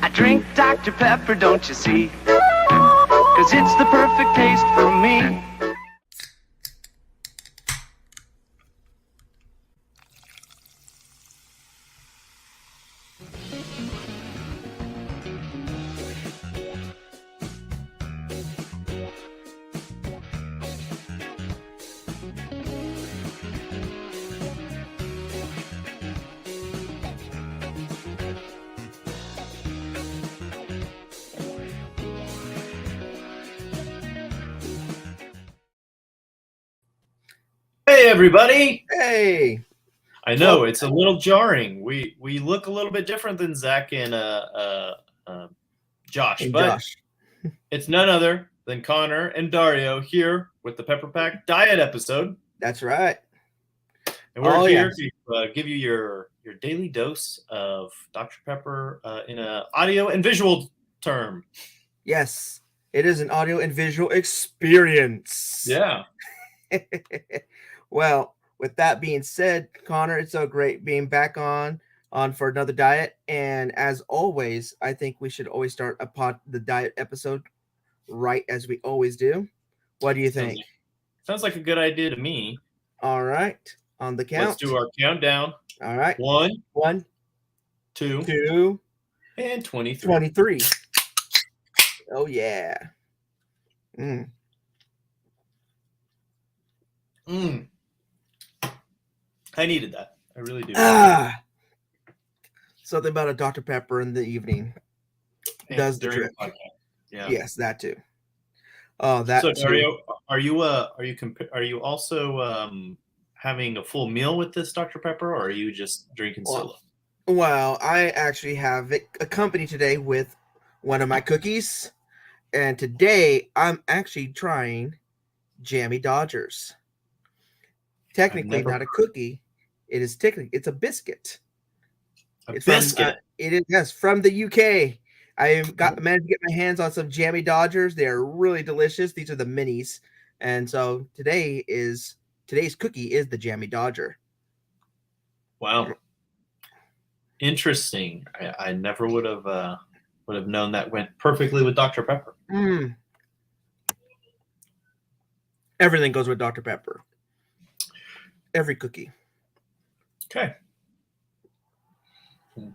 I drink Dr. Pepper, don't you see? 'Cause it's the perfect taste for me. Hey everybody! Hey, I know it's a little jarring. We look a little bit different than Zach and Josh, hey, but Josh. it's none other than Konnor and Dario here with the Pepper Pack Diet episode, That's right. and we're here to give you your daily dose of Dr. Pepper in an audio and visual term. Yes, it is an audio and visual experience. Yeah. Well, with that being said, Konnor, it's so great being back on for another diet. And as always, I think we should always start the diet episode right as we always do. What do you think? Sounds like a good idea to me. All right, on the count. Let's do our countdown. All right. 1, 2, and 23. Oh yeah. I needed that. I really do. Something about a Dr. Pepper in the evening does the trick. Yeah. Yes, that too. Oh, that so, too. Dario, are you also having a full meal with this Dr. Pepper, or are you just drinking solo? Well, I actually have it accompanied today with one of my cookies, and today I'm actually trying Jammy Dodgers. Technically, not a cookie. It's a biscuit. It's biscuit. From the UK. I managed to get my hands on some Jammy Dodgers. They are really delicious. These are the minis, and so today's cookie is the Jammy Dodger. Wow, interesting. I never would have known that went perfectly with Dr. Pepper. Everything goes with Dr. Pepper. Every cookie. Okay. It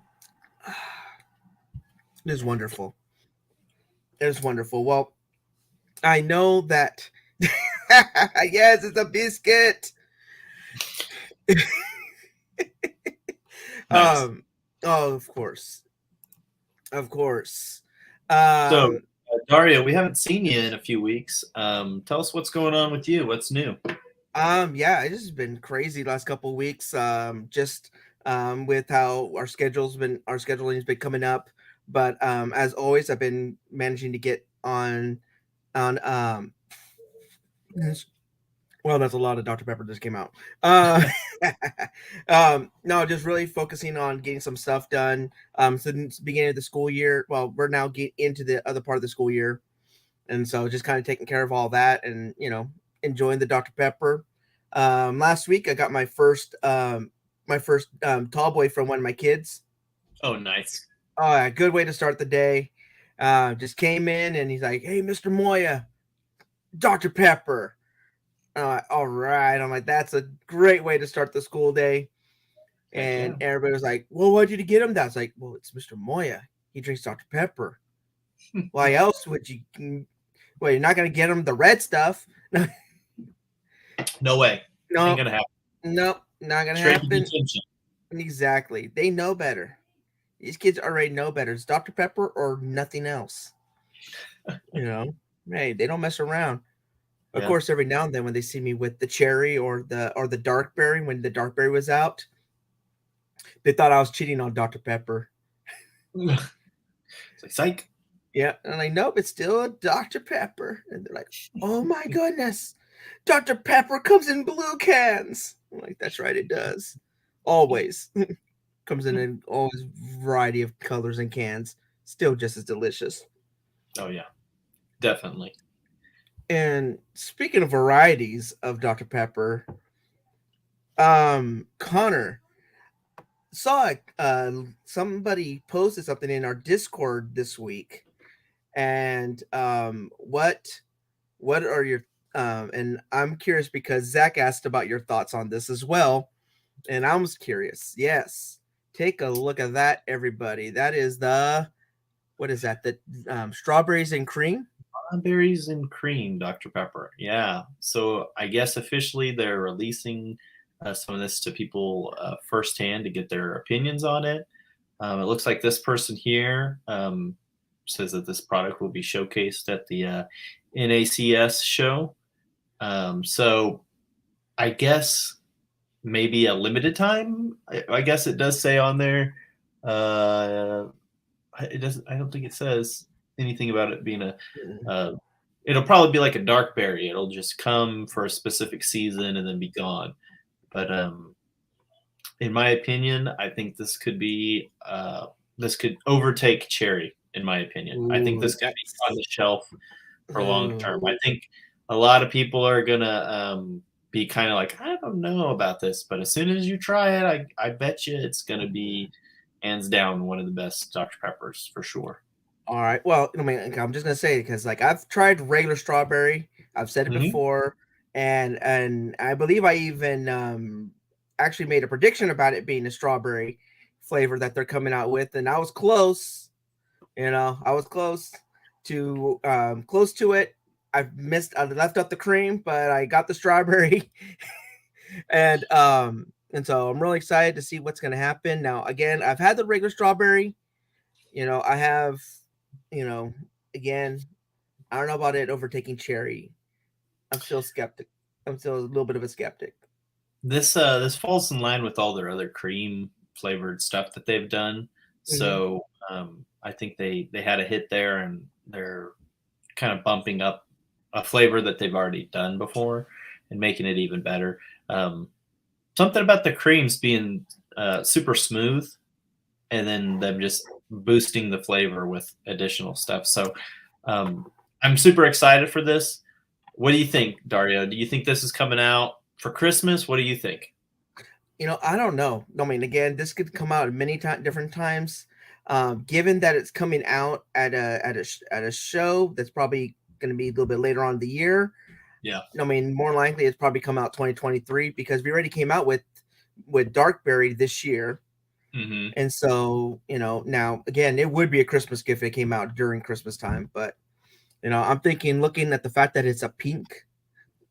is wonderful. It is wonderful. Well, I know that. Yes, it's a biscuit. Nice. Oh, of course. So, Dario, we haven't seen you in a few weeks. Tell us what's going on with you. What's new? Yeah, it's just been crazy the last couple of weeks. With how our scheduling has been coming up. But as always, I've been managing to get on. Well, that's a lot of Dr. Pepper just came out. No, just really focusing on getting some stuff done. Since the beginning of the school year, well, we're now getting into the other part of the school year, and so just kind of taking care of all that, and enjoying the Dr. Pepper. Last week I got my first tall boy from one of my kids. Oh, nice. Oh, good way to start the day. Just came in and he's like, "Hey, Mr. Moya, Dr. Pepper." All right. I'm like, that's a great way to start the school day. And everybody was like, "Well, why'd you get him that?" I was like, "Well, it's Mr. Moya. He drinks Dr. Pepper. Why else would you? Well, you're not gonna get him the red stuff." No way. No, ain't gonna happen. Nope, not gonna Straight happen. Exactly. They know better. These kids already know better. It's Dr. Pepper or nothing else. Hey, they don't mess around. Of course, every now and then when they see me with the cherry or the dark berry, when the dark berry was out, they thought I was cheating on Dr. Pepper. It's like, psych. Yeah, and I'm like, nope, it's still a Dr. Pepper. And they're like, "Oh my goodness, Dr. Pepper comes in blue cans." I'm like, that's right, it does. Always. Comes in always variety of colors and cans. Still just as delicious. Oh, yeah. Definitely. And speaking of varieties of Dr. Pepper, Konnor, saw somebody posted something in our Discord this week, and what are your and I'm curious because Zach asked about your thoughts on this as well, and I was curious. Yes, take a look at that, everybody. That is the what is that? The strawberries and cream. Berries and cream, Dr. Pepper. Yeah. So I guess officially they're releasing some of this to people firsthand to get their opinions on it. It looks like this person here says that this product will be showcased at the NACS show. So I guess maybe a limited time. I guess it does say on there. It doesn't. I don't think it says anything about it being a. It'll probably be like a dark berry. It'll just come for a specific season and then be gone. But in my opinion, I think this could be this could overtake cherry. In my opinion, I think this could be on the shelf for long term. I think a lot of people are gonna be kind of like, I don't know about this, but as soon as you try it, I bet you it's gonna be hands down one of the best Dr. Peppers for sure. All right. Well, I mean, I'm just gonna say it because like I've tried regular strawberry. I've said it before, and I believe I even actually made a prediction about it being a strawberry flavor that they're coming out with, and I was close. You know, I was close to it. I left out the cream, but I got the strawberry, and so I'm really excited to see what's gonna happen. Now, again, I've had the regular strawberry. You know, I have. You know, again, I don't know about it overtaking cherry. I'm still skeptic. I'm still a little bit of a skeptic. This falls in line with all their other cream flavored stuff that they've done. So I think they had a hit there, and they're kind of bumping up a flavor that they've already done before and making it even better. Something about the creams being super smooth, and then them just boosting the flavor with additional stuff. So I'm super excited for this. What do you think, Dario? Do you think this is coming out for Christmas? What do you think? You know, I don't know. I mean, again, this could come out at many different times. Given that it's coming out at a show that's probably going to be a little bit later on in the year. Yeah. I mean, more likely it's probably come out 2023 because we already came out with Darkberry this year. And so, you know, now again, it would be a Christmas gift if it came out during Christmas time. But, you know, I'm thinking, looking at the fact that it's a pink.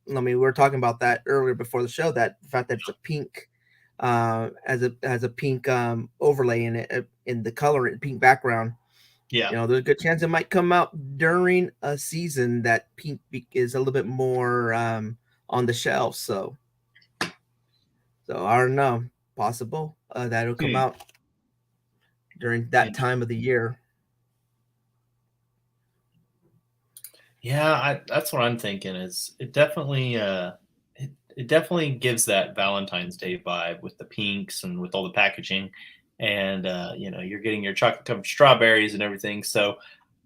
I mean, we were talking about that earlier before the show, that the fact that it's a pink, has a pink overlay in it, in the color, in pink background. Yeah. You know, there's a good chance it might come out during a season that pink is a little bit more on the shelf. So I don't know. Possible that'll come out during that time of the year. Yeah, that's what I'm thinking. Is it definitely it definitely gives that Valentine's Day vibe with the pinks and with all the packaging, and you know, you're getting your chocolate covered strawberries and everything. So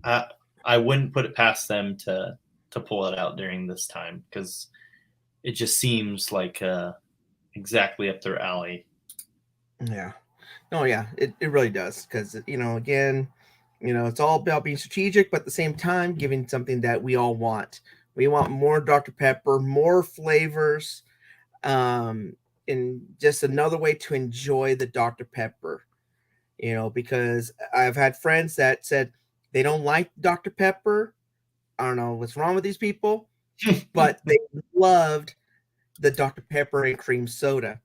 I wouldn't put it past them to pull it out during this time, because it just seems like exactly up their alley. Yeah. Oh yeah, it really does, because you know, again, you know, it's all about being strategic, but at the same time giving something that we all want. We want more Dr. Pepper, more flavors, and just another way to enjoy the Dr. Pepper. You know, because I've had friends that said they don't like Dr. Pepper. I don't know what's wrong with these people, but they loved the Dr. Pepper and cream soda.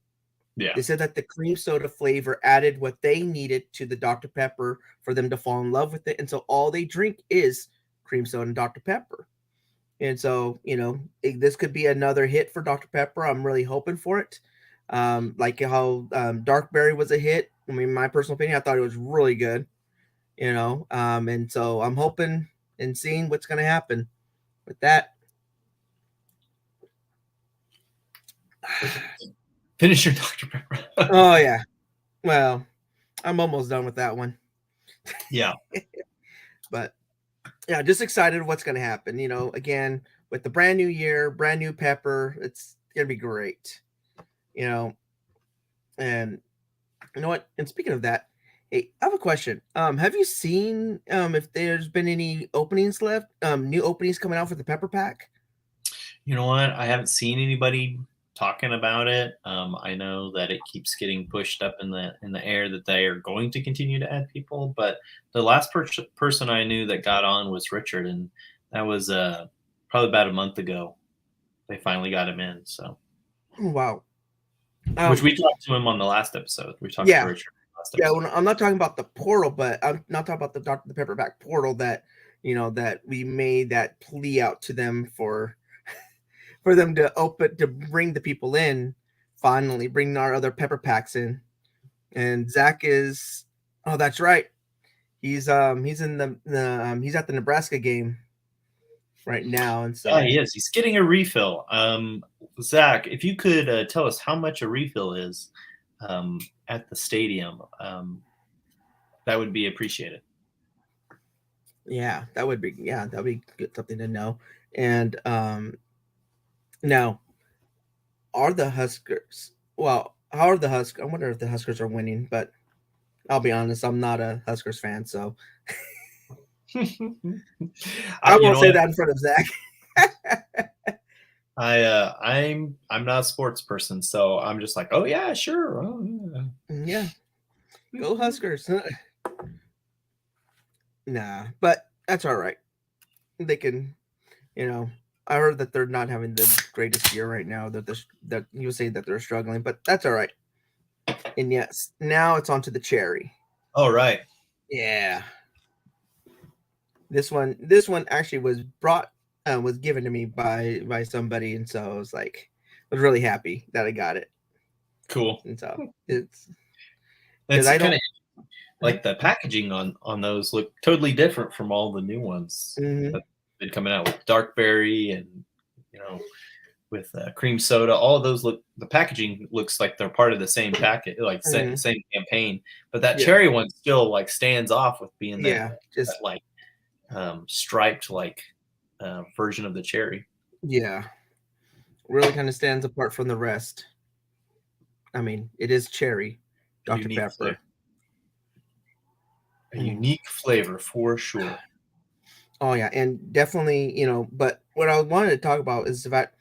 Yeah. They said that the cream soda flavor added what they needed to the Dr. Pepper for them to fall in love with it. And so all they drink is cream soda and Dr. Pepper. And so, you know, this could be another hit for Dr. Pepper. I'm really hoping for it. Like how Darkberry was a hit. I mean, my personal opinion, I thought it was really good, you know. And so I'm hoping and seeing what's going to happen with that. Finish your Dr. Pepper. Oh, yeah. Well, I'm almost done with that one. Yeah. But yeah, just excited what's going to happen. You know, again, with the brand new year, brand new pepper, it's going to be great. You know, and You know what? And speaking of that, hey, I have a question. Have you seen if there's been any openings left? New openings coming out for the Pepper Pack? You know what? I haven't seen anybody talking about it. I know that it keeps getting pushed up in the air that they are going to continue to add people, but the last person I knew that got on was Richard, and that was probably about a month ago. They finally got him in, so Oh, wow. which we talked to him on the last episode. We talked to Yeah, Richard on the last yeah. episode. Well, I'm not talking about the portal, but I'm not talking about the Dr. Pepper Pack portal that that we made that plea out to them for them to bring the people in. Finally, bring our other Pepper Packs in, and Zach is. Oh, that's right. He's in he's at the Nebraska game right now, and Yeah, so he is. He's getting a refill. Zach, if you could tell us how much a refill is at the stadium, that would be appreciated. yeah, that'd be good, something to know. And now are the Huskers? Well, how are the Huskers? I wonder if the Huskers are winning, but I'll be honest, I'm not a Huskers fan, so I You won't know say what? that in front of Zach. I'm not a sports person, so I'm just like, oh yeah, sure. Oh, Yeah, go Huskers. Nah, but that's all right. They can, I heard that they're not having the greatest year right now. That you say that they're struggling, but that's all right. And yes, now it's on to the cherry. All right. Yeah. This one actually was given to me by somebody, and so I was really happy that I got it. Cool. And so it's because It's I kind don't. of like the packaging on those look totally different from all the new ones Mhm. that have been coming out with dark berry and you know with cream soda. All of those look, the packaging looks like they're part of the same packet, like Mhm. same campaign. But that Yeah, cherry one still like stands off with being that, yeah, that just like striped like version of the cherry. yeah, really kind of stands apart from the rest. I mean, it is cherry, A Dr. unique Pepper. flavor. A Mm. unique flavor for sure. Oh yeah, and definitely, but what I wanted to talk about is the fact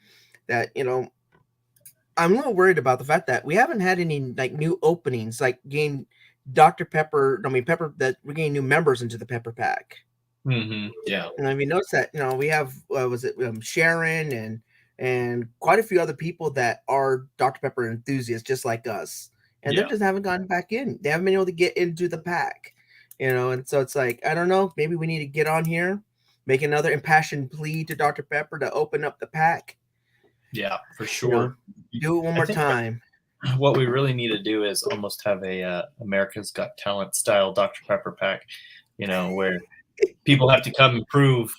that, I'm a little worried about the fact that we haven't had any like new openings, like gain Dr. Pepper. I mean, Pepper that we're getting new members into the Pepper Pack. Yeah. And have you noticed that we have was it Sharon and quite a few other people that are Dr. Pepper enthusiasts just like us, and they Yeah. just haven't gotten back in. They haven't been able to get into the pack, and so it's like I don't know. Maybe we need to get on here, make another impassioned plea to Dr. Pepper to open up the pack. Yeah, for You know, sure. do it one I more think time. what we really need to do is almost have a America's Got Talent style Dr. Pepper pack, where people have to come and prove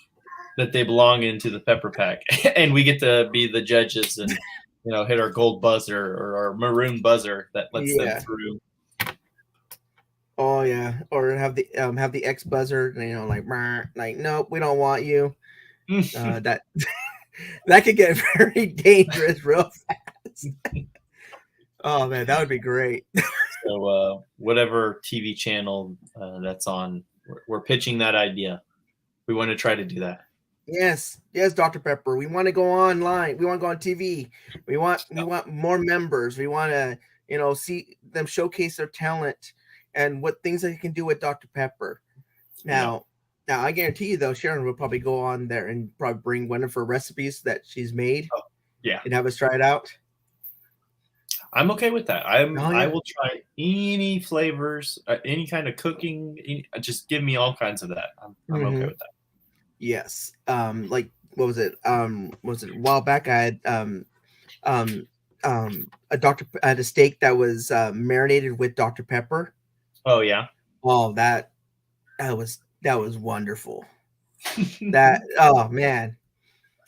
that they belong into the Pepper pack, and we get to be the judges and hit our gold buzzer or our maroon buzzer that lets them Yeah. through. Oh yeah, or have the X buzzer, like nope, we don't want you. That that could get very dangerous real fast. Oh man, that would be great. So whatever TV channel that's on, we're pitching that idea. We want to try to do that. Yes, Dr. Pepper. We want to go online. We want to go on TV. We want more members. We want to see them showcase their talent and what things they can do with Dr. Pepper. Now, I guarantee you though, Sharon will probably go on there and probably bring one of her recipes that she's made. Yeah, and have us try it out. I'm okay with that. Oh, I yeah. will try any flavors, any kind of cooking. Just give me all kinds of that. I'm okay with that. Yes. Like what was it? Was it a while back? I had I had a steak that was marinated with Dr. Pepper. Oh yeah. Oh, that was wonderful. That oh man.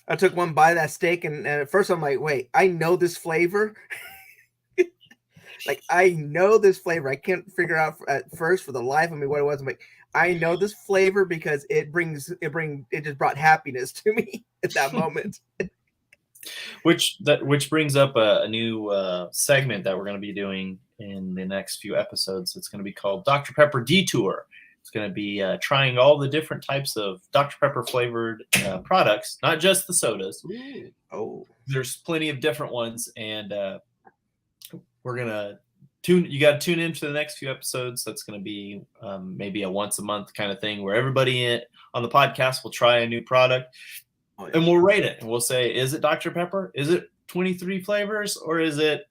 I took one bite of that steak and at first I'm like, wait, I know this flavor. Like I know this flavor. I can't figure out at first for the life of me what it was. I'm like, I know this flavor because it just brought happiness to me at that moment. Which brings up a new segment that we're going to be doing in the next few episodes. It's going to be called Dr. Pepper Detour. It's going to be trying all the different types of Dr. Pepper flavored products, not just the sodas. Ooh. Oh, There's plenty of different ones, and we're going to you got to tune in for the next few episodes. That's going to be maybe a once a month kind of thing where everybody on the podcast will try a new product. Oh, yeah. And we'll rate it, and we'll say, is it Dr. Pepper? Is it 23 flavors, or is it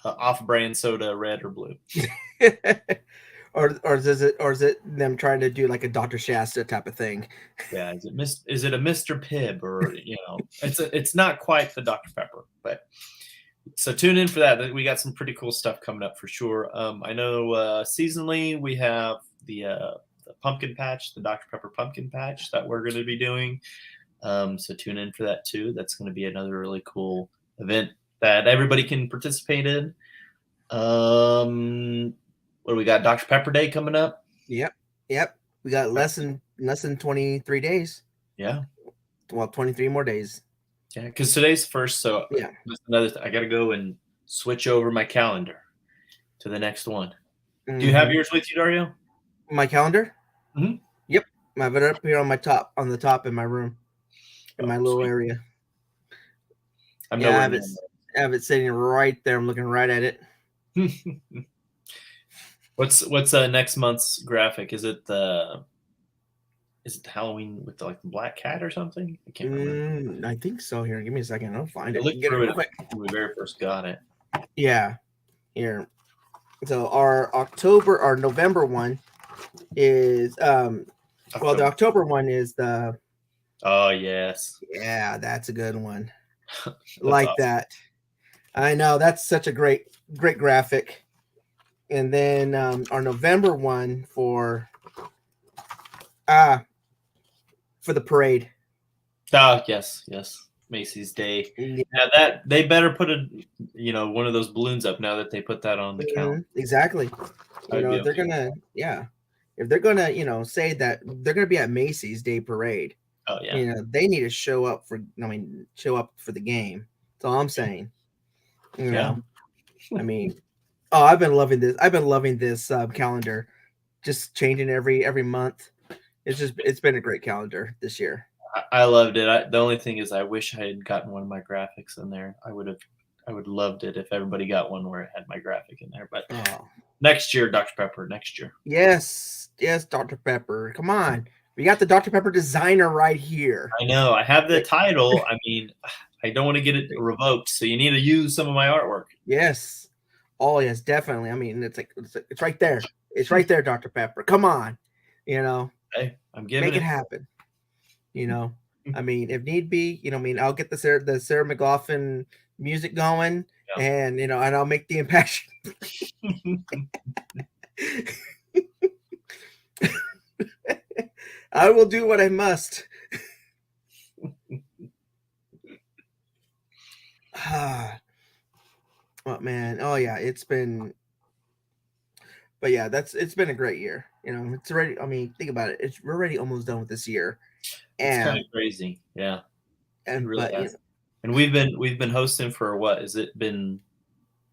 off-brand soda, red or blue? or is it them trying to do like a Dr. Shasta type of thing? Yeah, is it a Mr. Pibb, or it's not quite the Dr. Pepper, but so tune in for that. We got some pretty cool stuff coming up for sure. I know seasonally we have the pumpkin patch, the Dr. Pepper pumpkin patch that we're going to be doing. So tune in for that too. That's going to be another really cool event that everybody can participate in. What do we got? Dr. Pepper Day coming up. Yep. We got less than 23 days. Yeah. Well, 23 more days. Yeah, because today's first. So yeah, that's another. I got to go and switch over my calendar to the next one. Mm-hmm. Do you have yours with you, Dario? My calendar? Mm-hmm. Yep. I have it up here on the top in my room, in my little area. I have it sitting right there. I'm looking right at it. What's next month's graphic? Is it the Halloween with the black cat or something? I can't remember. I think so. Here, give me a second. I'll find it. Look through it quick when we very first got it. Yeah. Here. So our November one is the October one is the. Oh yes. Yeah, that's a good one. Like awesome. That. I know, that's such a great graphic. And then our November one for the parade. Oh yes. Macy's Day. Yeah, that they better put one of those balloons up now that they put that on the calendar. Exactly. If they're gonna say that they're gonna be at Macy's Day Parade. Oh yeah. They need to show up for the game. That's all I'm saying. I mean, I've been loving this calendar, just changing every month. It's been a great calendar this year. I loved it. The only thing is, I wish I had gotten one of my graphics in there. I would loved it if everybody got one where it had my graphic in there. But next year, Dr. Pepper. Next year. Yes, Dr. Pepper. Come on, we got the Dr. Pepper designer right here. I know. I have the title. I mean, I don't want to get it revoked, so you need to use some of my artwork. Yes. Oh yes, definitely. I mean, it's right there. It's right there, Dr. Pepper. Come on, Hey, I'm giving make it happen. I mean, if need be, I'll get the Sarah McLachlan music going, and and I'll make the impaction. I will do what I must. Oh man, oh yeah, it's been a great year. It's already. I mean, think about it. We're already almost done with this year. It's kind of crazy, yeah. And really and we've been hosting for what? Has it been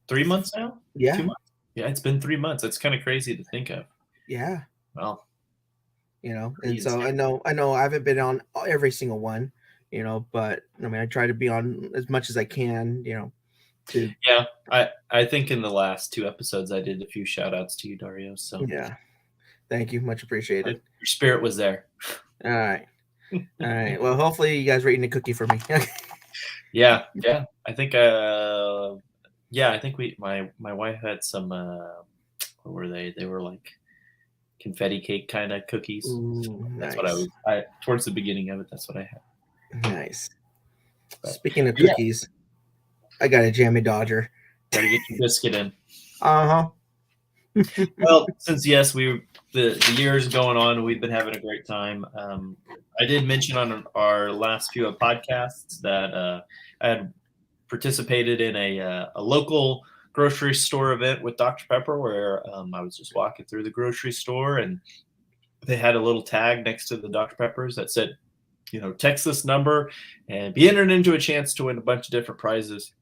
3 months now? Yeah. 2 months? Yeah, it's been 3 months. It's kind of crazy to think of. Yeah. Well, and so I know I haven't been on every single one, but I mean I try to be on as much as I can, Yeah, I think in the last 2 episodes I did a few shout outs to you, Dario. So yeah. Thank you. Much appreciated. Your spirit was there. All right. Well, hopefully you guys are eating a cookie for me. Yeah. I think my wife had some what were they? They were like confetti cake kind of cookies. Ooh, that's nice. what I towards the beginning of it, that's what I had. Nice. But, speaking of cookies, I got a Jammy Dodger. Gotta get your biscuit in. Uh-huh. Well, since the year's going on, we've been having a great time. I did mention on our last few podcasts that I had participated in a local grocery store event with Dr. Pepper, where I was just walking through the grocery store and they had a little tag next to the Dr. Peppers that said, text this number and be entered into a chance to win a bunch of different prizes.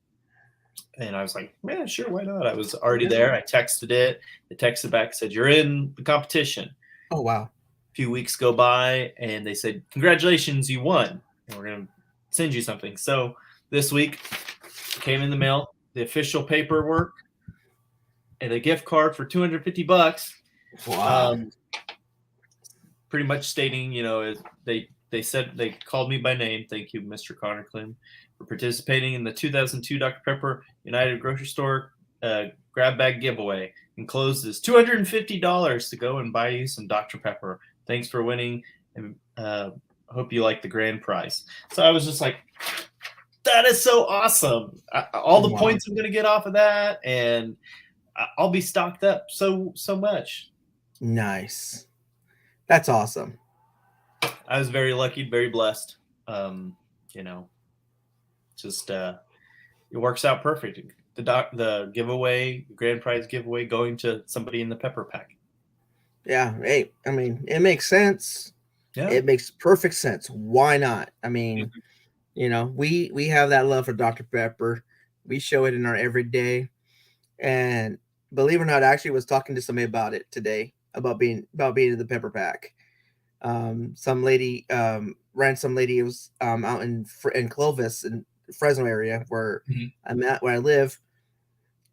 And I was like, man, sure, why not? I was already there. I texted it. It texted back, said, you're in the competition. Oh, wow. A few weeks go by, and they said, congratulations, you won. And we're going to send you something. So this week came in the mail, the official paperwork and a gift card for $250. Wow. Pretty much stating, they said they called me by name. Thank you, Mr. Konnor Klim, for participating in the 2002 Dr. Pepper United Grocery Store grab bag giveaway. Enclosed is $250 to go and buy you some Dr. Pepper. Thanks for winning, and hope you like the grand prize. So I was just like, that is so awesome. All the points I'm going to get off of that, and I'll be stocked up so much. Nice. That's awesome. I was very lucky, very blessed. Just it works out perfect. The giveaway, grand prize giveaway, going to somebody in the pepper pack. Yeah. Hey, I mean, it makes sense. Yeah. It makes perfect sense. Why not? I mean, we have that love for Dr. Pepper. We show it in our everyday. And believe it or not, I actually was talking to somebody about it today, about being in the pepper pack. Some lady ran some lady. It was out in Clovis in Fresno area where I'm at, where I live,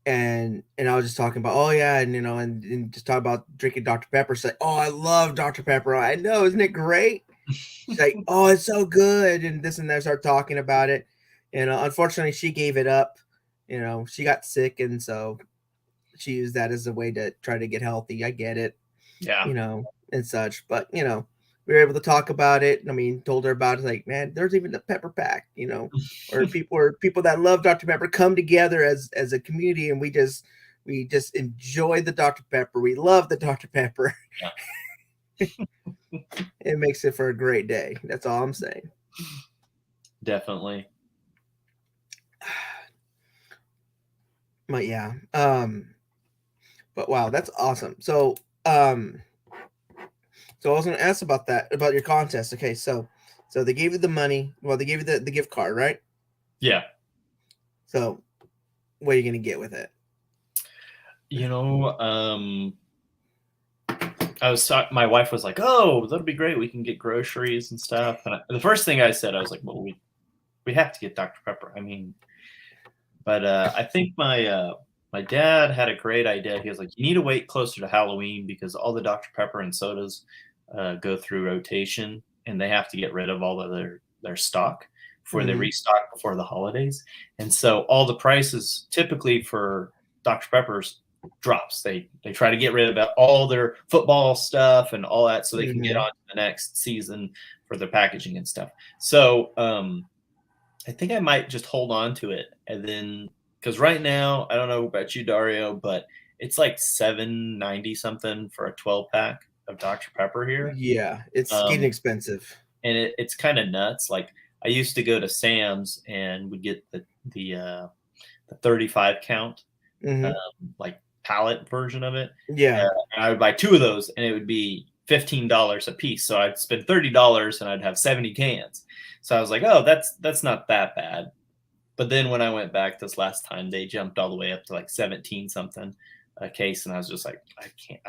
and I was just talking about, oh yeah, and just talk about drinking Dr. Pepper. She's like, oh, I love Dr. Pepper. I know, isn't it great? She's like, oh, it's so good, and this and that. Start talking about it, and unfortunately, she gave it up. She got sick, and so she used that as a way to try to get healthy. I get it, yeah, and such, but we were able to talk about it. I mean, told her about it. Like, man, there's even the pepper pack, or people that love Dr. Pepper come together as a community, and we just enjoy the Dr. Pepper. We love the Dr. Pepper. Yeah. It makes it for a great day. That's all I'm saying. Definitely. But yeah. But wow, that's awesome. So I was going to ask about that, about your contest. Okay, so they gave you the money. Well, they gave you the gift card, right? Yeah. So what are you going to get with it? My wife was like, "Oh, that'll be great. We can get groceries and stuff." And the first thing I said, I was like, "Well, we have to get Dr. Pepper." I mean, but I think my dad had a great idea. He was like, "You need to wait closer to Halloween because all the Dr. Pepper and sodas go through rotation, and they have to get rid of all of their stock before they restock before the holidays. And so all the prices typically for Dr. Pepper's drops. They try to get rid of all their football stuff and all that so they can get on to the next season for their packaging and stuff. So I think I might just hold on to it, and then because right now I don't know about you, Dario, but it's like $7.90 something for a 12-pack of Dr. Pepper here. Yeah, it's getting expensive, and it's kind of nuts. Like I used to go to Sam's and would get the 35 count, like pallet version of it. Yeah, and I would buy 2 of those, and it would be $15 a piece. So I'd spend $30, and I'd have 70 cans. So I was like, oh, that's not that bad. But then when I went back this last time, they jumped all the way up to like 17 something a case, and I was just like, I can't.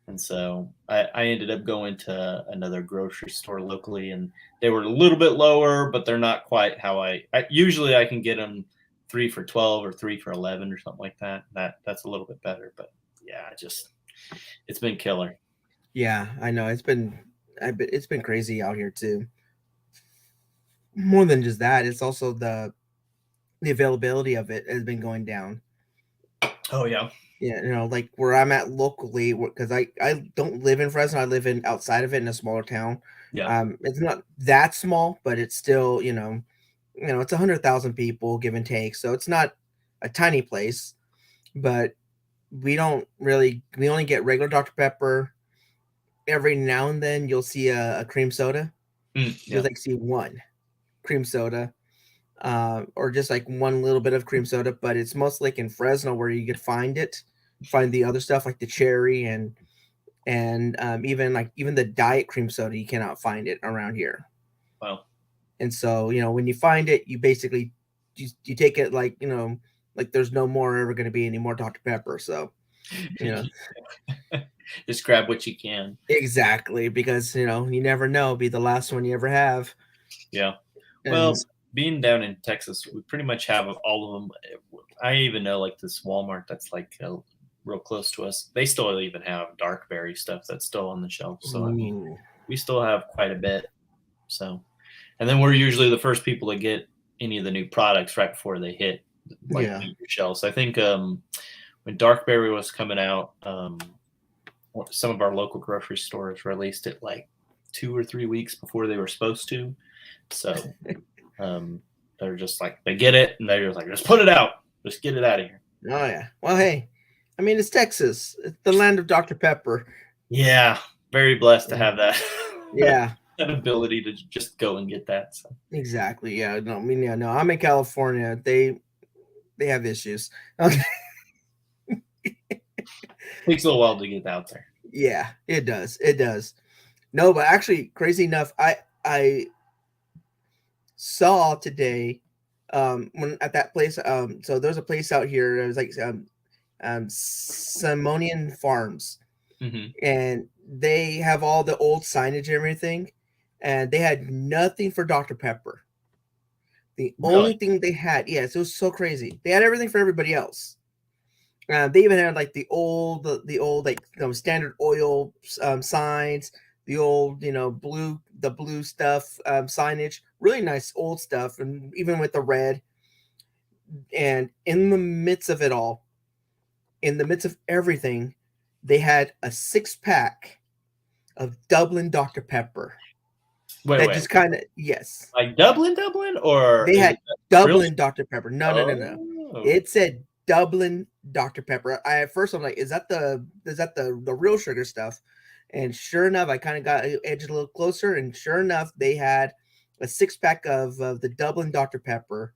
And so I ended up going to another grocery store locally, and they were a little bit lower, but they're not quite how I usually I can get them 3 for $12 or 3 for $11 or something like that. That's a little bit better, but yeah, it's been killer. Yeah, I know it's been crazy out here too. More than just that, it's also the availability of it has been going down. Oh yeah. Yeah, like where I'm at locally, because I don't live in Fresno. I live outside of it in a smaller town. Yeah. It's not that small, but it's still, it's 100,000 people, give and take. So it's not a tiny place, but we only get regular Dr. Pepper. Every now and then you'll see a cream soda. You'll like see one cream soda. Or just like one little bit of cream soda, but it's mostly like in Fresno where you could find the other stuff like the cherry and even the diet cream soda, you cannot find it around here. Wow. And so, when you find it, you basically you take it like like there's no more ever going to be any more Dr. Pepper. So just grab what you can. exactly, because you never know, be the last one you ever have. Yeah. And, well, being down in Texas, we pretty much have all of them. I even know like this Walmart that's like real close to us. They still even have dark berry stuff that's still on the shelf. So I mean, we still have quite a bit. So, and then we're usually the first people to get any of the new products right before they hit like the shelves. I think when dark berry was coming out, some of our local grocery stores released it like 2 or 3 weeks before they were supposed to. So they're just like, they get it and they're just like, just put it out, just get it out of here. Oh yeah. Well, hey, I mean, it's Texas, it's the land of Dr. Pepper. Yeah, very blessed to have that. Yeah. That ability to just go and get that. So. Exactly. Yeah. No, I mean, yeah, no, I'm in California. They have issues. Okay. Takes a little while to get out there. Yeah, it does. It does. No, but actually, crazy enough, I saw today when at that place. So there's a place out here. It was like Simonian Farms, and they have all the old signage and everything, and they had nothing for Dr. Pepper. The only thing they had, yes, it was so crazy. They had everything for everybody else. They even had like the old like Standard Oil signs, the old blue stuff signage, really nice old stuff, and even with the red. And in the midst of it all, in the midst of everything, they had a 6-pack of Dublin Dr. Pepper. Wait. Just kind of, yes. Like Dublin, or they had Dublin Dr. Pepper. No. It said Dublin Dr. Pepper. At first I'm like, is that the real sugar stuff? And sure enough, I kind of got edged a little closer, and sure enough, they had a 6-pack of the Dublin Dr. Pepper,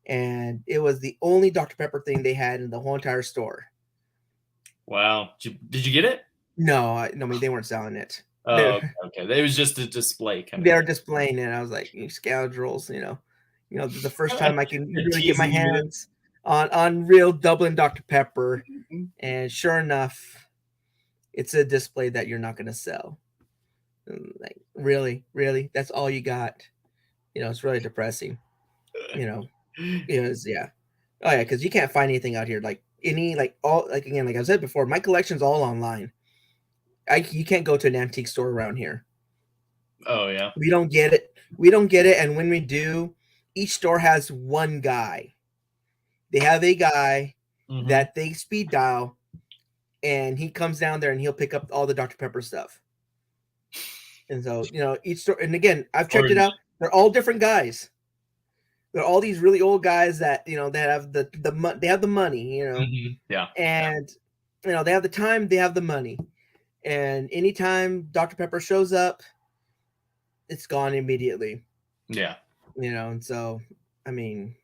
and it was the only Dr. Pepper thing they had in the whole entire store. Wow. Did you get it? No, I mean, they weren't selling it. Oh, okay. It was just a display. They were displaying it. I was like, you scoundrels, the first time I can really get my hands on real Dublin Dr. Pepper. And sure enough, it's a display that you're not going to sell. Like, really? That's all you got? It's really depressing. Yeah. Oh yeah, because you can't find anything out here like again, like I said before, my collection's all online. You can't go to an antique store around here. Oh yeah. We don't get it. And when we do, each store has one guy. They have a guy that they speed dial, and he comes down there and he'll pick up all the Dr. Pepper stuff. And so, each store, and again, I've checked it out. They're all different guys. They're all these really old guys that, that have they have the money, Yeah. And, they have the time, they have the money. And anytime Dr. Pepper shows up, it's gone immediately. Yeah. And so, I mean,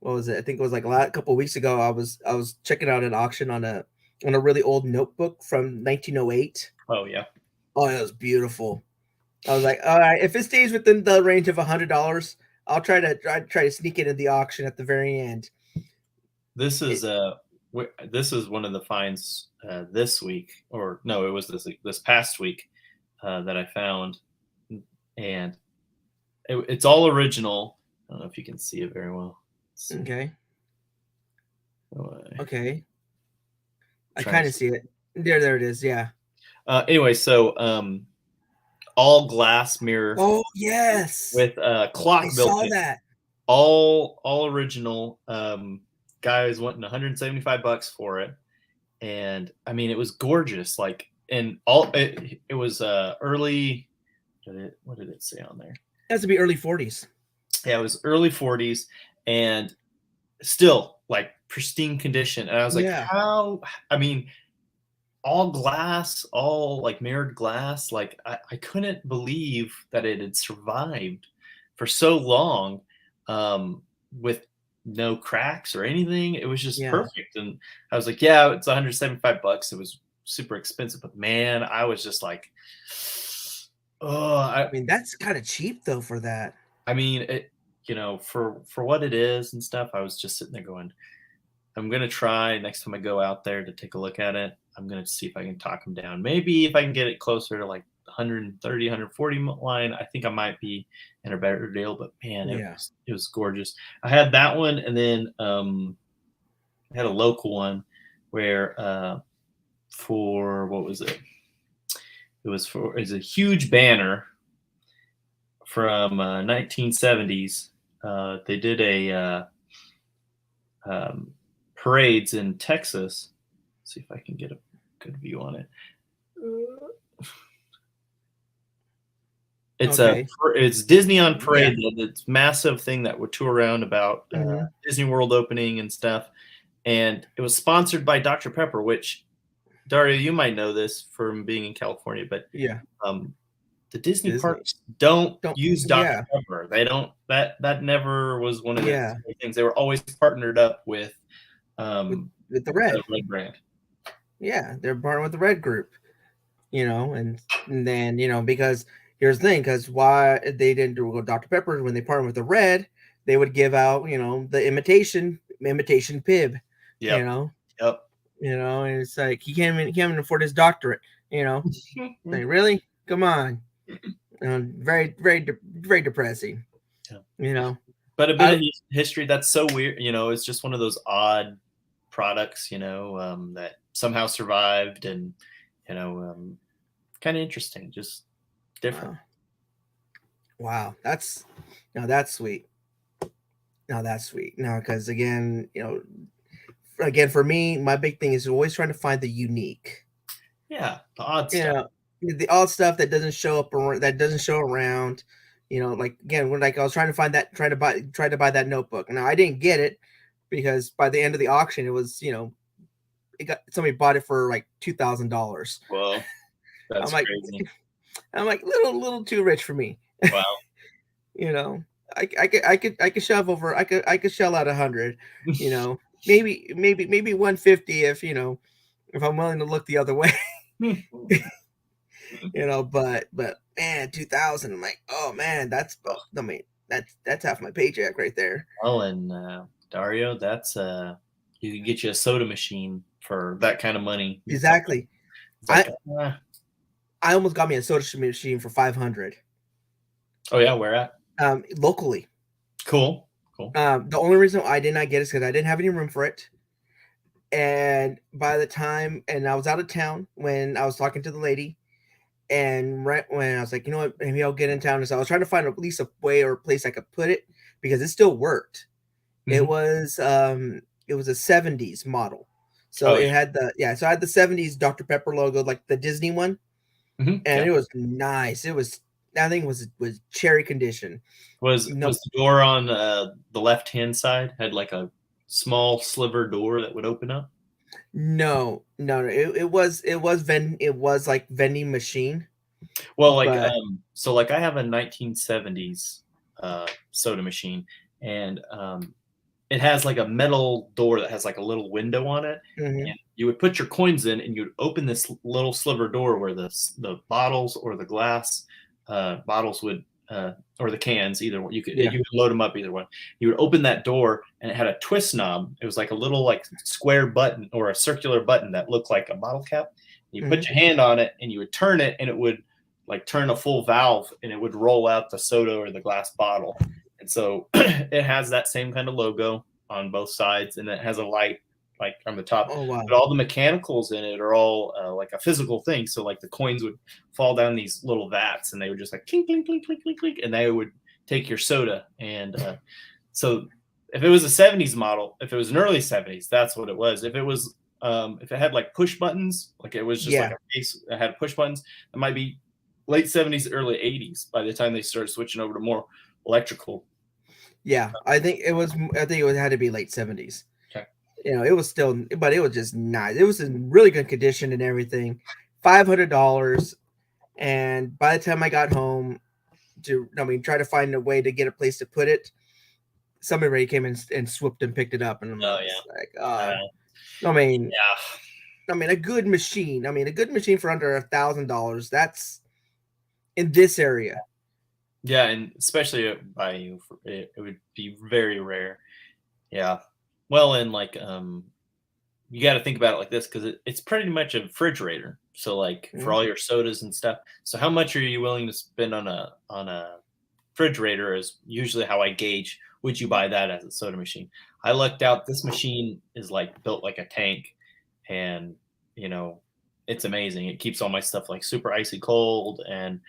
what was it? I think it was like a couple of weeks ago. I was checking out an auction on a really old notebook from 1908. Oh yeah. Oh, it was beautiful. I was like, all right, if it stays within the range of $100, I'll try to sneak it in the auction at the very end. This is one of the finds this week, or no, it was this past week that I found, and it's all original. I don't know if you can see it very well. Okay. Okay. I kind of see it. There it is. Yeah. Anyway, so all glass mirror. Oh yes. With clock built. I saw that. All original. Guy was wanting $175 for it, and I mean it was gorgeous. Like, and it was early. What did it say on there? It has to be early 40s. Yeah, it was early 40s, and still like pristine condition. And I was like, how? I mean, all glass, all like mirrored glass. Like I couldn't believe that it had survived for so long with no cracks or anything. It was just perfect. And I was like, yeah, it's $175. It was super expensive, but man, I was just like, oh, I mean, that's kind of cheap though for that. I mean, for what it is and stuff, I was just sitting there going, I'm gonna try next time I go out there to take a look at it. I'm gonna see if I can talk them down. Maybe if I can get it closer to like 130, 140 line, I think I might be in a better deal. But man, it was gorgeous. I had that one, and then I had a local one where for what was it? It was a huge banner from 1970s. They did a parades in Texas. Let's see if I can get a good view on it. It's Disney on Parade. Yeah. It's massive thing that would tour around about Disney World opening and stuff. And it was sponsored by Dr. Pepper, which, Dario, you might know this from being in California, but the Disney parks don't use Dr. Pepper. They don't. That never was one of the things. They were always partnered up with the Red brand. Yeah, they're partnered with the Red Group, and then because here's the thing, because why they didn't do Dr. Pepper when they partnered with the Red, they would give out the imitation Pibb, Yep. And it's like he can't even afford his doctorate, like, really, come on. Very, very, very depressing. But a bit of history that's so weird. It's just one of those odd products, that somehow survived, and kind of interesting, just different. Wow, that's sweet. That's sweet. Now, because again, for me, my big thing is always trying to find the unique. Yeah, the odd stuff. The odd stuff that doesn't show up or that doesn't show around. Like again, when I was trying to buy that notebook. Now I didn't get it because by the end of the auction, it was somebody bought it for like $2,000. Well, that's crazy. I'm like little too rich for me. Wow. I could shove over. I could shell out 100. Maybe 150 if if I'm willing to look the other way. But man, 2,000. I'm like, oh man, that's half my paycheck right there. Oh, and Dario, that's you can get you a soda machine for that kind of money. Exactly. Like, I almost got me a soda machine for $500. Oh yeah, where at? Locally. Cool. The only reason I did not get it is because I didn't have any room for it. And by the time, and I was out of town when I was talking to the lady, and right when I was like, you know what, maybe I'll get in town. So I was trying to find at least a way or a place I could put it because it still worked. Mm-hmm. It was a 70s model. So it had so I had the 70s Dr. Pepper logo, like the Disney one. Mm-hmm. And it was nice. That thing was cherry condition. Was the door on the left-hand side had like a small sliver door that would open up? No. It was like vending machine. Well, like so like I have a 1970s soda machine, and it has like a metal door that has like a little window on it. Mm-hmm. And you would put your coins in, and you would open this little sliver door where the bottles or the glass bottles would or the cans, either one. You could load them up either one. You would open that door, and it had a twist knob. It was like a little like square button or a circular button that looked like a bottle cap. You put your hand on it, and you would turn it, and it would like turn a full valve, and it would roll out the soda or the glass bottle. And so it has that same kind of logo on both sides, and it has a light like on the top. Oh, wow. But all the mechanicals in it are all like a physical thing. So like the coins would fall down these little vats, and they would just like clink, clink, clink, clink, clink, clink, and they would take your soda. And so if it was a 70s model, if it was an early 70s, that's what it was. If it was if it had like push buttons, like it was just like a base that had push buttons, it might be late 70s, early 80s by the time they started switching over to more electrical. Yeah, I think it had to be late 70s. Okay. It was still, but it was just nice. It was in really good condition and everything. $500. And by the time I got home try to find a way to get a place to put it, somebody already came in and swooped and picked it up. And I'm a good machine. A good machine for under $1,000. That's in this area. Yeah, and especially by you, it would be very rare. Yeah. Well, and like you got to think about it like this because it's pretty much a refrigerator. So like for Mhm. all your sodas and stuff. So how much are you willing to spend on a refrigerator is usually how I gauge would you buy that as a soda machine. I lucked out. This machine is like built like a tank, and you know it's amazing. It keeps all my stuff like super icy cold, and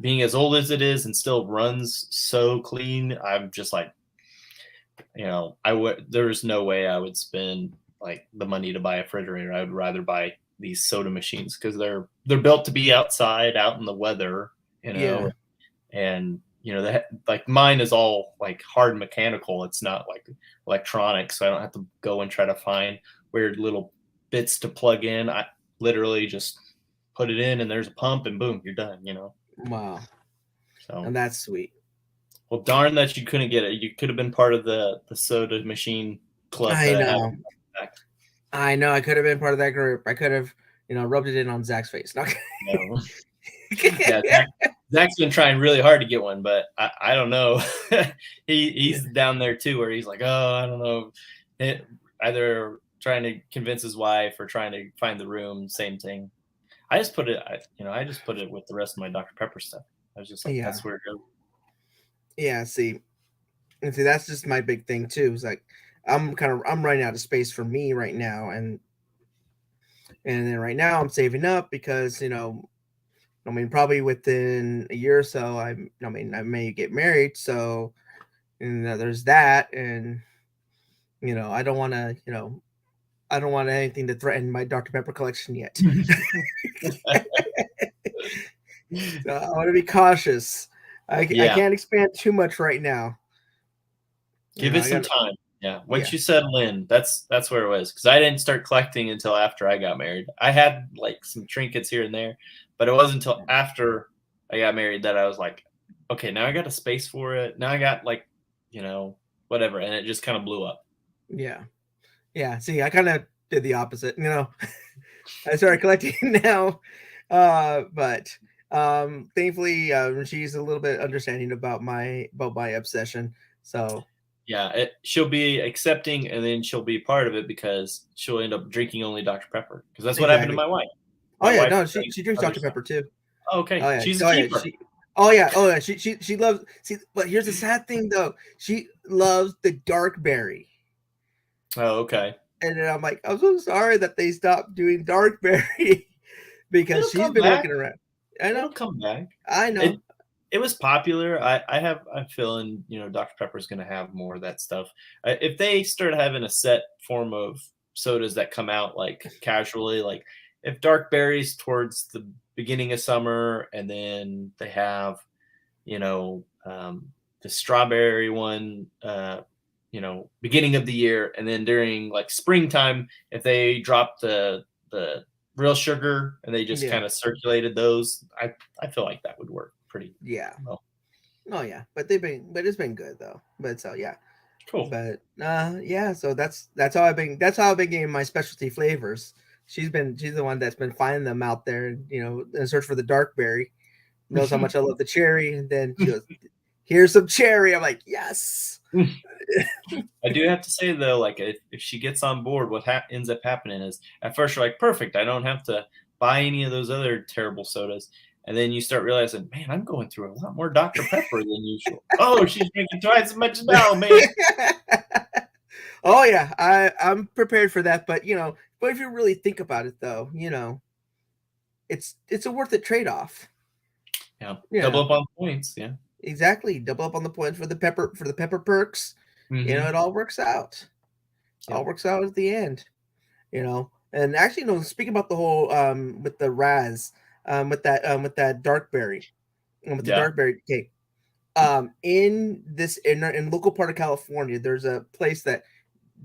being as old as it is and still runs so clean, I'm just like, I would. There's no way I would spend like the money to buy a refrigerator. I would rather buy these soda machines because they're built to be outside, out in the weather, you know, Yeah. and that like mine is all like hard mechanical. It's not like electronic, so I don't have to go and try to find weird little bits to plug in. I literally just put it in and there's a pump and boom, you're done. Wow. So And that's sweet. well, darn that you couldn't get it. You could have been part of the soda machine club I that I had know. back. I know. I could have been part of that group. I could have, rubbed it in on Zach's face. No. No. Yeah, Zach's been trying really hard to get one, but I don't know. He's down there too, where he's like, oh, I don't know. Either trying to convince his wife or trying to find the room. Same thing. I just put it, I just put it with the rest of my Dr. Pepper stuff. I was just like, Yeah. that's where it goes. Yeah. See, and see, that's just my big thing too. It's like I'm running out of space for me right now, and then right now I'm saving up because I mean, probably within a year or so, I mean, I may get married. So, and there's that, and I don't want to, I don't want anything to threaten my Dr. Pepper collection yet. So I want to be cautious. I Yeah, can't expand too much right now. give it I some got time. Yeah, yeah, once you settle in, that's where it was. Because I didn't start collecting until after I got married. I had like some trinkets here and there, but it wasn't until after I got married that I was like, okay, now I got a space for it. Now I got like, whatever, and it just kind of blew up. yeah, yeah. See, I kind of did the opposite. I started collecting now, but thankfully, she's a little bit understanding about my obsession. So Yeah, she'll be accepting, and then she'll be part of it because she'll end up drinking only Dr. Pepper. Because that's what happened to exactly. my wife. Oh My yeah, wife no, she drinks other Dr. stuff. Pepper too. Oh, Oh okay, yeah, she's a oh yeah, keeper. she loves. See, but here's the sad thing though. She loves the dark berry, Oh, okay. and then I'm like, I'm so sorry that they stopped doing dark berry because It'll she's come been back. looking around. I know, It'll come back. I know. It was popular. I'm feeling Dr. Pepper's going to have more of that stuff. If they start having a set form of sodas that come out like casually, like if dark berries towards the beginning of summer, and then they have you know the strawberry one beginning of the year, and then during like springtime, if they drop the real sugar and they just Yeah, kind of circulated those, I feel like that would work pretty yeah. well. Oh yeah, but it's been good though. But so yeah, Cool. but yeah. So that's how I've been getting my specialty flavors. She's the one that's been finding them out there, in search for the dark berry. Knows how much I love the cherry, and then she goes, "Here's some cherry." I'm like, "Yes." I do have to say though, like if she gets on board, what ends up happening is at first you're like, perfect, I don't have to buy any of those other terrible sodas. And then you start realizing, man, I'm going through a lot more Dr. Pepper than usual. Oh, she's drinking twice as much now, man. Oh yeah, I'm prepared for that. But but if you really think about it, though, it's a worth it trade off. Yeah, double Yeah, up on points. Yeah. exactly. Double up on the points for the pepper perks. Mm-hmm. It all works out. All Yep. works out at the end. And actually, speaking about the whole with the Raz, with that dark berry, with the Yeah. dark berry cake. In local part of California, there's a place that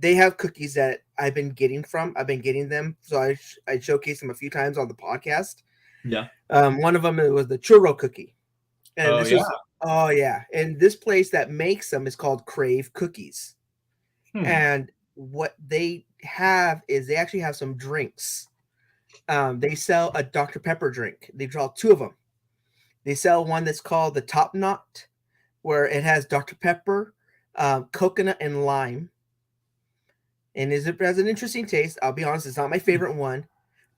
they have cookies that I've been getting from. I've been getting them, so I showcased them a few times on the podcast. Yeah. One of them, it was the churro cookie, and Oh this yeah. was oh yeah, and this place that makes them is called Crave Cookies, Hmm. and what they have is they actually have some drinks. They sell a Dr. Pepper drink. They draw two of them. They sell one that's called the Top Knot, where it has Dr. Pepper, coconut, and lime. And it has an interesting taste. I'll be honest, it's not my favorite one,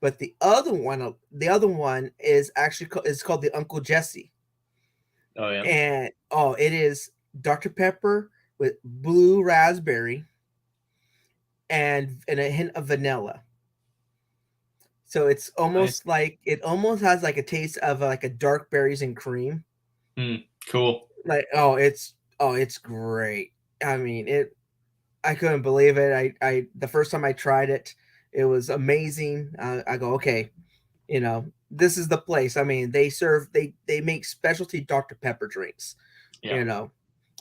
but the other one is actually is called the Uncle Jesse. Oh yeah. And it is Dr. Pepper with blue raspberry and a hint of vanilla. So it's almost like it almost has like a taste of like a dark berries and cream. Cool. Like it's great. I mean I couldn't believe it. I the first time I tried it, it was amazing. I go, okay, this is the place. I mean, they make specialty Dr. Pepper drinks. Yeah.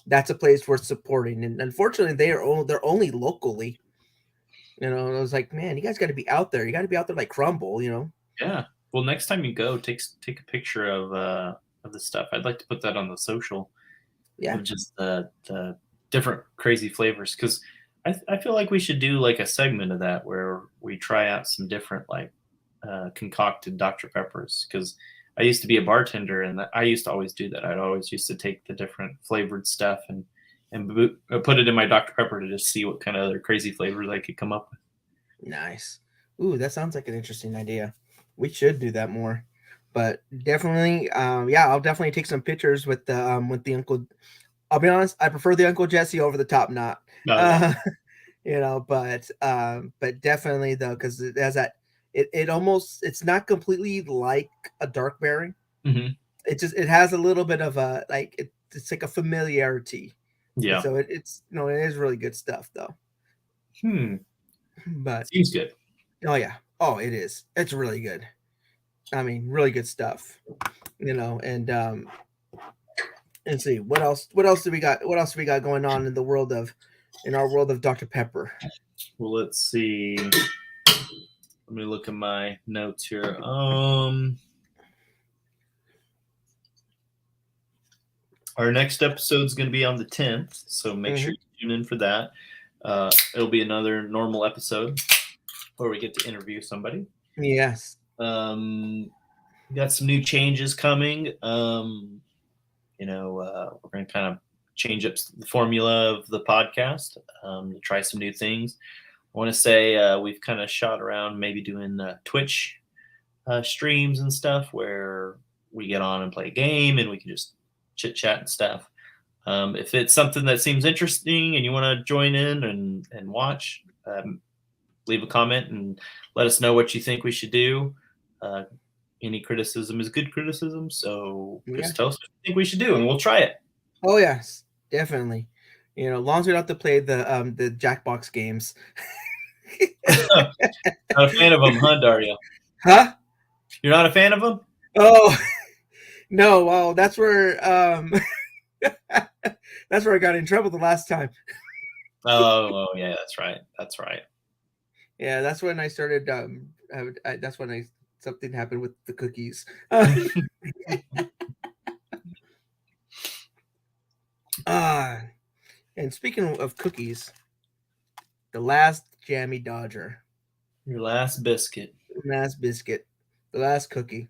That's a place worth supporting. And unfortunately, they're only locally. I was like, man, you guys got to be out there. You got to be out there like Crumble. Yeah. Well, next time you go, take a picture of the stuff. I'd like to put that on the social. Yeah. Of just the different crazy flavors, because I feel like we should do like a segment of that where we try out some different like concocted Dr. Peppers, because I used to be a bartender and I used to always do that. I'd always used to take the different flavored stuff and put it in my Dr. Pepper to just see what kind of other crazy flavors I could come up with. Nice. Ooh, that sounds like an interesting idea. We should do that more. But definitely, I'll definitely take some pictures with the Uncle. I'll be honest, I prefer the Uncle Jesse over the Top Knot. Yeah. But definitely though, because it has that. It's not completely like a dark berry. Mm-hmm. It has a little bit of a it's like a familiarity. Yeah. And so it's it is really good stuff though. But seems good. Oh yeah. Oh, it is. It's really good. I mean, really good stuff. And let's see what else do we got? What else do we got going on in our world of Dr. Pepper? Well, let's see. Let me look at my notes here. Our next episode is going to be on the 10th, so make sure you tune in for that. It'll be another normal episode where we get to interview somebody. Yes. We got some new changes coming. We're going to kind of change up the formula of the podcast, to try some new things. I want to say we've kind of shot around maybe doing Twitch streams and stuff where we get on and play a game and we can just chit chat and stuff. If it's something that seems interesting and you want to join in and watch, leave a comment and let us know what you think we should do. Any criticism is good criticism, so just tell us what you think we should do and we'll try it. Oh yes, definitely. As long as we don't have to play the Jackbox games. Not a fan of them, huh, Dario? Huh? You're not a fan of them? Oh no! Well, that's where that's where I got in trouble the last time. Oh yeah, that's right. That's right. Yeah, that's when I started. That's when something happened with the cookies. And speaking of cookies, the last Jammy Dodger. Your last biscuit. The last cookie.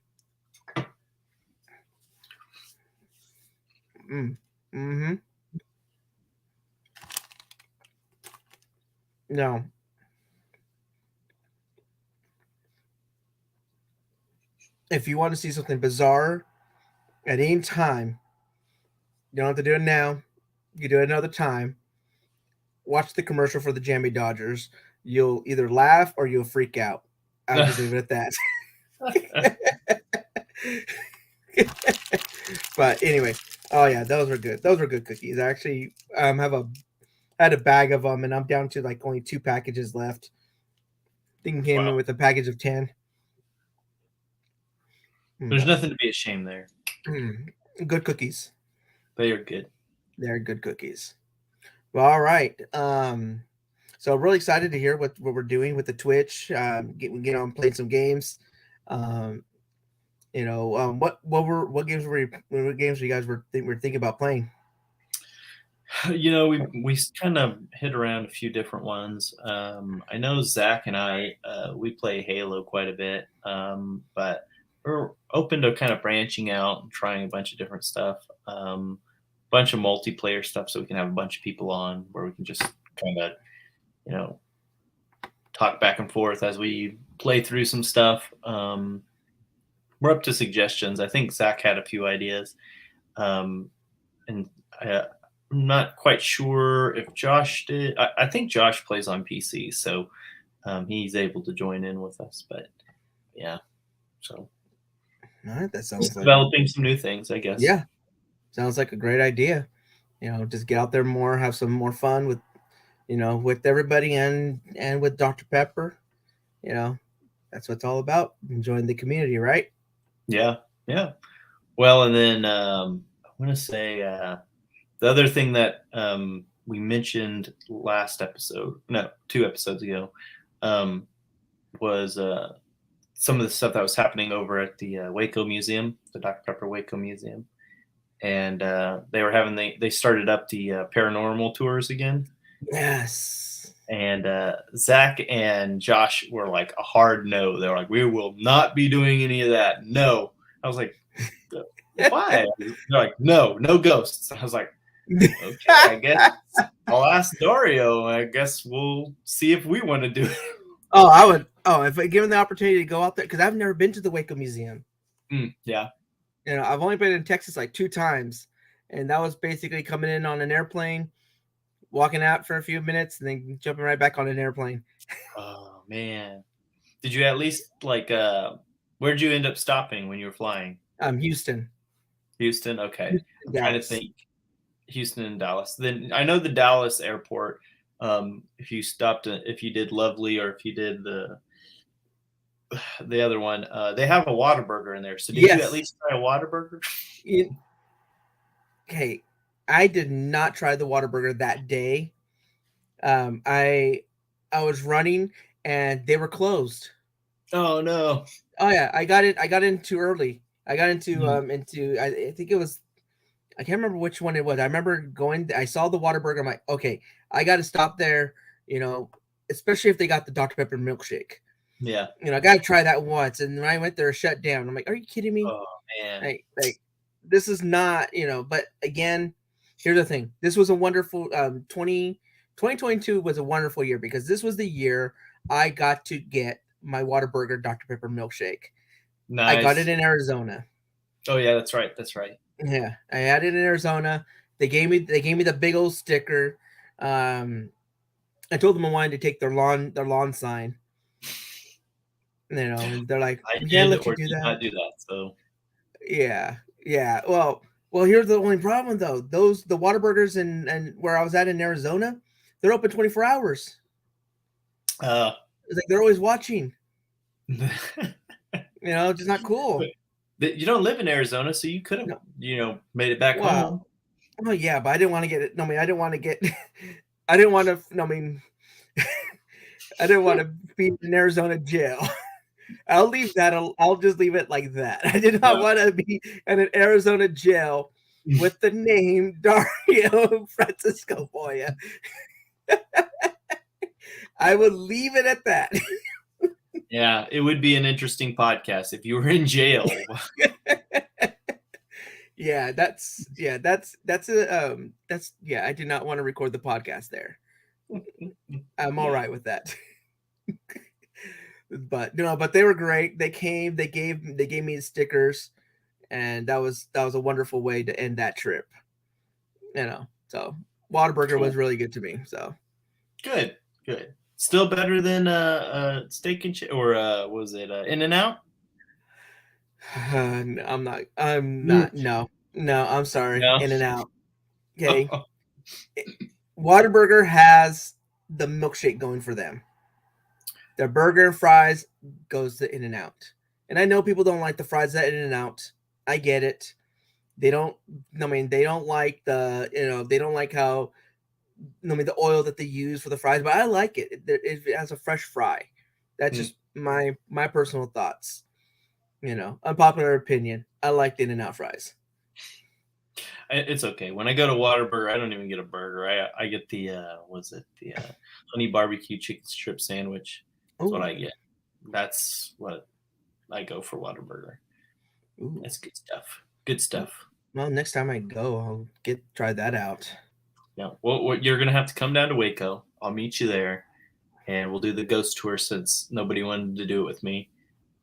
Mm-hmm. No. If you want to see something bizarre at any time, you don't have to do it now. You do it another time. Watch the commercial for the Jammy Dodgers. You'll either laugh or you'll freak out. I'll just leave it at that. But anyway, oh yeah, those were good. Those were good cookies. I actually had a bag of them, and I'm down to like only 2 packages left. I think it came in with a package of 10. There's nothing to be ashamed there. Good cookies. They are good. They're good cookies. Well, all right. So really excited to hear what we're doing with the Twitch. Get on playing some games. What games you guys were thinking about playing? We kind of hit around a few different ones. I know Zach and I we play Halo quite a bit, but we're open to kind of branching out and trying a bunch of different stuff. Bunch of multiplayer stuff, so we can have a bunch of people on where we can just kind of, you know, talk back and forth as we play through some stuff. We're up to suggestions. I think Zach had a few ideas, and I'm not quite sure if Josh did. I think Josh plays on PC, so he's able to join in with us. But yeah, so All right, that just sounds like developing some new things, I guess. yeah, sounds like a great idea. Just get out there more, have some more fun with with everybody and with Dr. Pepper. You know, that's what it's all about. Enjoying the community, right? Yeah, yeah. Well, and then I want to say the other thing that we mentioned last episode, no, 2 episodes ago, was some of the stuff that was happening over at the Waco Museum, the Dr. Pepper Waco Museum. And they were having, they started up the paranormal tours again. Yes. And Zach and Josh were like a hard no. They were like, we will not be doing any of that. No. I was like, why? They're like, no ghosts. I was like, okay, I guess I'll ask Dario. I guess we'll see if we want to do it. Oh, I would. Oh, if given the opportunity to go out there, because I've never been to the Waco Museum. Yeah. I've only been in Texas like 2 times, and that was basically coming in on an airplane, walking out for a few minutes, and then jumping right back on an airplane. Oh man, did you at least like? Where'd you end up stopping when you were flying? Houston. Houston. Okay. Houston, I'm trying to think. Houston and Dallas. Then I know the Dallas airport. If you stopped, if you did Lovely, or if you did the other one, they have a Whataburger in there. So did you at least try a Whataburger? Okay, I did not try the Whataburger that day. I was running and they were closed. Oh no! Oh yeah, I got in too early. I got into I think it was, I can't remember which one it was. I remember going. I saw the Whataburger. I'm like, okay, I got to stop there. Especially if they got the Dr. Pepper milkshake. Yeah. I got to try that once. And when I went there, shut down. I'm like, are you kidding me? Oh man. Like this is not, but again, here's the thing. This was a wonderful 2022 was a wonderful year because this was the year I got to get my Whataburger Dr. Pepper milkshake. Nice. I got it in Arizona. Oh yeah, that's right. That's right. Yeah, I had it in Arizona. They gave me the big old sticker. I told them I wanted to take their lawn sign. They're like, we can't let you do that. Not do that. So yeah. Well, here's the only problem though. The Whataburgers and where I was at in Arizona, they're open 24 hours. It's like they're always watching. Just not cool. You don't live in Arizona, so you could have, made it back home. Oh yeah, but I didn't want to get it. No, I mean, I didn't want to get. I didn't want to. No, I mean, I didn't want to be in Arizona jail. I'll leave that. I'll just leave it like that. I did not want to be in an Arizona jail with the name Dario Francisco Moya. I would leave it at that. Yeah, it would be an interesting podcast if you were in jail. I did not want to record the podcast there. I'm all right with that. But they were great. They came, they gave me stickers, and that was a wonderful way to end that trip. So Whataburger was really good to me. So good. Still better than Steak and or was it In-N-Out? I'm not. No, I'm sorry. No? In-N-Out. Okay. Whataburger has the milkshake going for them. Their burger and fries goes to In-N-Out. And I know people don't like the fries at In-N-Out. I get it. They don't like they don't like how the oil that they use for the fries, but I like it. It has a fresh fry. That's just my personal thoughts. Unpopular opinion. I like the In-N-Out fries. It's okay. When I go to Whataburger, I don't even get a burger. I get the honey barbecue chicken strip sandwich. That's what I get. That's what I go for Whataburger. Ooh. That's good stuff. Good stuff. Well, next time I go, I'll try that out. Yeah. Well, you're gonna have to come down to Waco. I'll meet you there, and we'll do the ghost tour since nobody wanted to do it with me.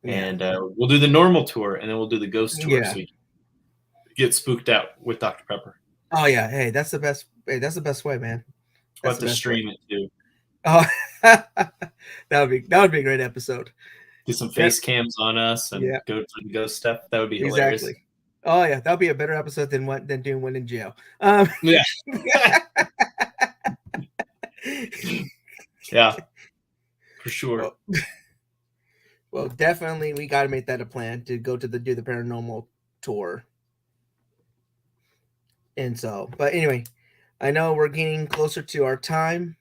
Yeah. And we'll do the normal tour, and then we'll do the ghost tour, Yeah. so you get spooked out with Dr. Pepper. Oh yeah. Hey, that's the best. Hey, that's the best way, man. We'll That's have to stream it too. Oh, that would be a great episode. Get some face cams on us and Yeah. go through the ghost stuff. That would be hilarious. Exactly. Oh yeah, that would be a better episode than doing one in jail. Yeah. Yeah. For sure. Well, definitely we got to make that a plan to go to do the paranormal tour. And so, but anyway, I know we're getting closer to our time.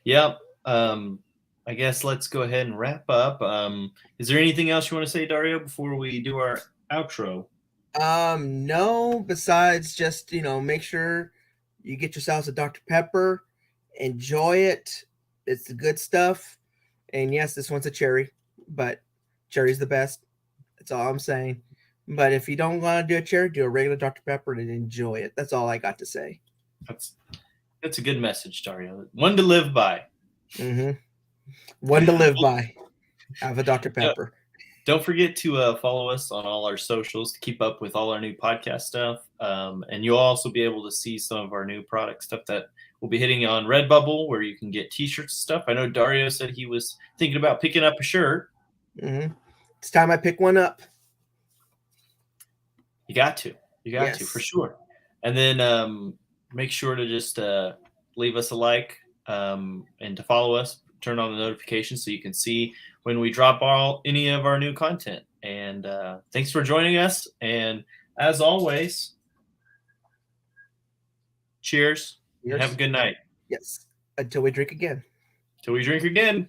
Yep. I guess let's go ahead and wrap up. Is there anything else you want to say, Dario, before we do our outro? No, besides just, make sure you get yourselves a Dr. Pepper, enjoy it. It's the good stuff. And yes, this one's a cherry, but cherry's the best. That's all I'm saying. But if you don't want to do a cherry, do a regular Dr. Pepper and enjoy it. That's all I got to say. That's a good message, Dario. One to live by. Mm-hmm. One to live by. Have a Dr. Pepper. Don't forget to follow us on all our socials to keep up with all our new podcast stuff. And you'll also be able to see some of our new product stuff that we'll be hitting on Redbubble, where you can get T-shirts and stuff. I know Dario said he was thinking about picking up a shirt. Mm-hmm. It's time I pick one up. You got to. You got to, for sure. And then make sure to just leave us a like and to follow us. Turn on the notifications so you can see when we drop any of our new content. And thanks for joining us. And as always, cheers. Have a good night. Yes. Until we drink again. Till we drink again.